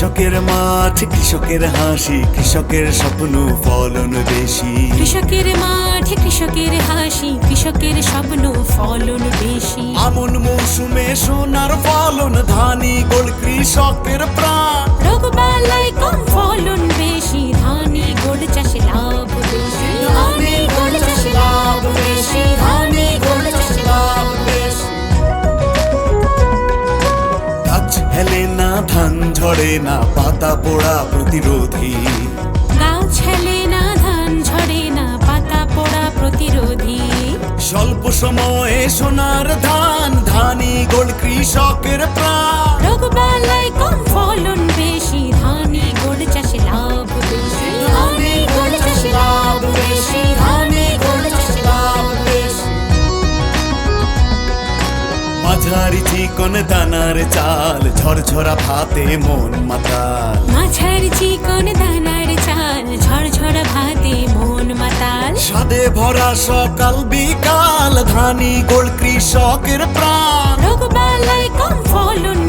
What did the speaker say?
কৃষকের মাঠ, কৃষকের হাসি, কৃষকের স্বপ্ন ফলন বেশি। কৃষকের মাঠ, কৃষকের হাসি, কৃষকের স্বপ্ন ফলন বেশি। আমন মৌসুমে সোনার ফলন, ধানি গোল কৃষকের প্রাণ। রোগবালাই কম ফলন বেশি, ধানি গোল চাষে লাভ বেশি। ধানি গোল চাষে লাভ বেশি, ধানি গোল চাষে লাভ বেশি। গাছ হেলে না, ধান ঝরে না, পাতা পোড়া প্রতিরোধী। গাছ হেলে না, ধান ঝরে না, পাতা পোড়া প্রতিরোধী। স্বল্প সময়ে সোনার ধান, ধানি গোল কৃষকের প্রাণ। রোগবালাই কম ফলন বেশি, ধানি গোল চাষে লাভ বেশি। ধানি গোল চাষে লাভ বেশি, ধানি গোল চাষে লাভ বেশি। মাঝারি চিকন দানার চাল, ঝরঝরা ভাতে মন মাতাল। মাঝারি চিকন দানার চাল, ঝরঝরা ভাতে মন মাতাল। স্বাদে ভরা সকাল বিকাল, ধানি গোল কৃষকের প্রাণ। রোগবালাই কম ফলন